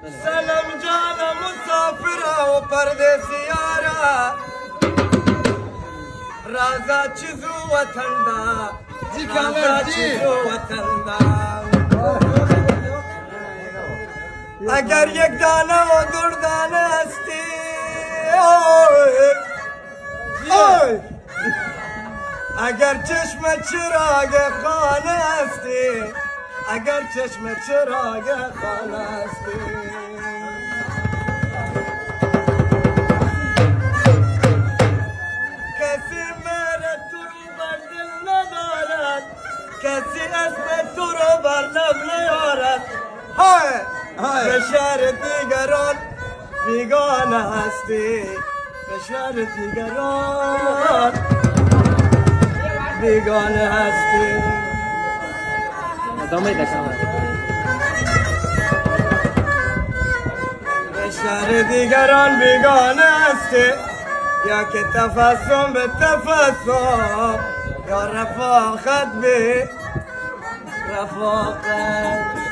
سلام جان مسافر و پردیسیارا رازا چیزو وطن دا رازا چیزو وطن دا اگر یک دانه و دردانه هستی اگر چشم چراغ خانه هستی اگر چشم چراغ خانه هستی کسی میره تو رو بر دل ندارد کسی اسم تو رو بر لب نیارد به شهر دیگران بیگانه هستی به شهر دیگران بیگانه هستی به شهر دیگران بیگانه هستی یا که تفسم به تفسم یا رفاقت به رفاقت